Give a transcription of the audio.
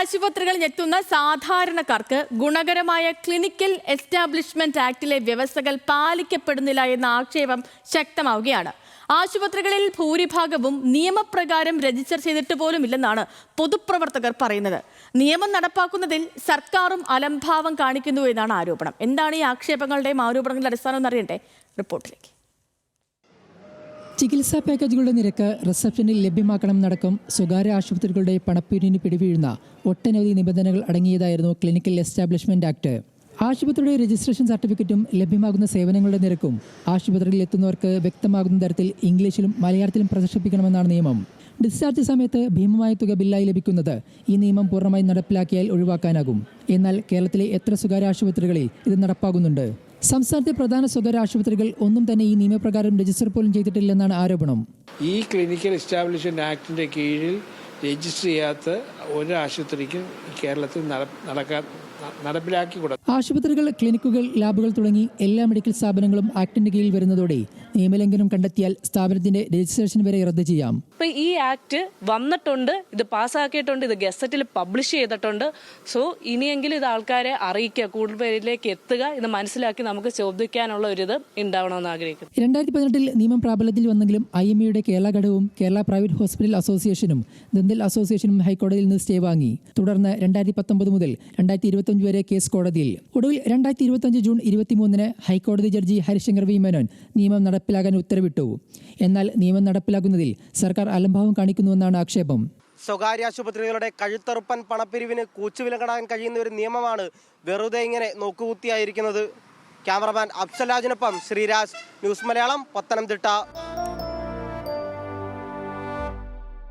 ആശുപത്രികളിൽ എത്തുന്ന സാധാരണക്കാർക്ക് ഗുണകരമായ ക്ലിനിക്കൽ എസ്റ്റാബ്ലിഷ്മെന്റ് ആക്ടിലെ വ്യവസ്ഥകൾ പാലിക്കപ്പെടുന്നില്ല എന്ന ആക്ഷേപം ശക്തമാവുകയാണ്. ആശുപത്രികളിൽ ഭൂരിഭാഗവും നിയമപ്രകാരം രജിസ്റ്റർ ചെയ്തിട്ട് പോലുമില്ലെന്നാണ് പൊതുപ്രവർത്തകർ പറയുന്നത്. നിയമം നടപ്പാക്കുന്നതിൽ സർക്കാരും അലംഭാവം കാണിക്കുന്നു എന്നാണ് ആരോപണം. എന്താണ് ഈ ആക്ഷേപങ്ങളുടെയും ആരോപണങ്ങളുടെ അടിസ്ഥാനം എന്നറിയണ്ടേ? റിപ്പോർട്ടിലേക്ക്. ചികിത്സാ പാക്കേജുകളുടെ നിരക്ക് റിസപ്ഷനിൽ ലഭ്യമാക്കണമെന്നടക്കം സ്വകാര്യ ആശുപത്രികളുടെ പണപ്പിരിവിന് പിടിവീഴുന്ന ഒട്ടനവധി നിബന്ധനകൾ അടങ്ങിയതായിരുന്നു ക്ലിനിക്കൽ എസ്റ്റാബ്ലിഷ്മെന്റ് ആക്ട്. ആശുപത്രിയുടെ രജിസ്ട്രേഷൻ സർട്ടിഫിക്കറ്റും ലഭ്യമാകുന്ന സേവനങ്ങളുടെ നിരക്കും ആശുപത്രിയിൽ എത്തുന്നവർക്ക് വ്യക്തമാകുന്ന തരത്തിൽ ഇംഗ്ലീഷിലും മലയാളത്തിലും പ്രദർശിപ്പിക്കണമെന്നാണ് നിയമം. ഡിസ്ചാർജ് സമയത്ത് ഭീമമായ തുക ബില്ലായി ലഭിക്കുന്നത് ഈ നിയമം പൂർണ്ണമായി നടപ്പിലാക്കിയാൽ ഒഴിവാക്കാനാകും. എന്നാൽ കേരളത്തിലെ എത്ര സ്വകാര്യ ആശുപത്രികളിൽ ഇത് നടപ്പാകുന്നുണ്ട്? സംസ്ഥാനത്തെ പ്രധാന സ്വകാര്യ ആശുപത്രികൾ ഒന്നും തന്നെ ഈ നിയമപ്രകാരം രജിസ്റ്റർ പോലും ചെയ്തിട്ടില്ലെന്നാണ് ആരോപണം. ഈ ക്ലിനിക്കൽ എസ്റ്റാബ്ലിഷ്മെന്റ് ആക്ടിന്റെ കീഴിൽ രജിസ്റ്റർ ചെയ്യാത്ത ഒരു ആശുപത്രിക്കും കേരളത്തിൽ നടപ്പിലാക്കിക്കൂടാ. ആശുപത്രികൾ, ക്ലിനിക്കുകൾ, ലാബുകൾ തുടങ്ങി എല്ലാ മെഡിക്കൽ സ്ഥാപനങ്ങളും ആക്ടിന്റെ കീഴിൽ വരുന്നതോടെ നിയമലംഘനം കണ്ടെത്തിയാൽ സ്ഥാപനത്തിന്റെ രജിസ്ട്രേഷൻ വരെ റദ്ദ് ചെയ്യാം. ഈ ആക്ട് വന്നിട്ടുണ്ട്, ഇത് പാസ്സാക്കിയിട്ടുണ്ട്, ഇത് ഗസറ്റിൽ പബ്ലിഷ് ചെയ്തിട്ടുണ്ട്. സോ ഇനിയെങ്കിലും ഇത് ആൾക്കാരെ അറിയിക്കുക, കൂടുതൽ പേരിലേക്ക് എത്തുക, ഇത് മനസ്സിലാക്കി നമുക്ക് ചോദിക്കാനുള്ള ഒരു ഇത് ഉണ്ടാവണമെന്ന് ആഗ്രഹിക്കുന്നു. 2018 നിയമം പ്രാബല്യത്തിൽ വന്നെങ്കിലും IMAയുടെ കേരള ഘടകവും കേരള പ്രൈവറ്റ് ഹോസ്പിറ്റൽ അസോസിയേഷനും ദന്തൽ അസോസിയേഷനും ഹൈക്കോടതിയിൽ നിന്ന് സ്റ്റേ വാങ്ങി. തുടർന്ന് 2019 മുതൽ 2025 വരെ കേസ് കോടതിയിൽ. ഒടുവിൽ 2025 ജൂൺ 23 ഹൈക്കോടതി ജഡ്ജി ഹരിശങ്കർ വി മേനോൻ നിയമം നടപ്പിലാക്കാൻ ഉത്തരവിട്ടു. എന്നാൽ നിയമം നടപ്പിലാക്കുന്നതിൽ സർക്കാർ അലംഭാവം കാണിക്കുന്നുവെന്നാണ് ആക്ഷേപം. സ്വകാര്യ ആശുപത്രികളുടെ കഴുത്തറുപ്പൻ പണപ്പിരിവിന് കൂച്ചുവിലങ്ങടാൻ കഴിയുന്ന ഒരു നിയമമാണ് വെറുതെ ഇങ്ങനെ നോക്കുകുത്തിയായിരിക്കുന്നത്. ക്യാമറമാൻ അഫ്സലാജിനൊപ്പം ശ്രീരാജ്, ന്യൂസ് മലയാളം, പത്തനംതിട്ട.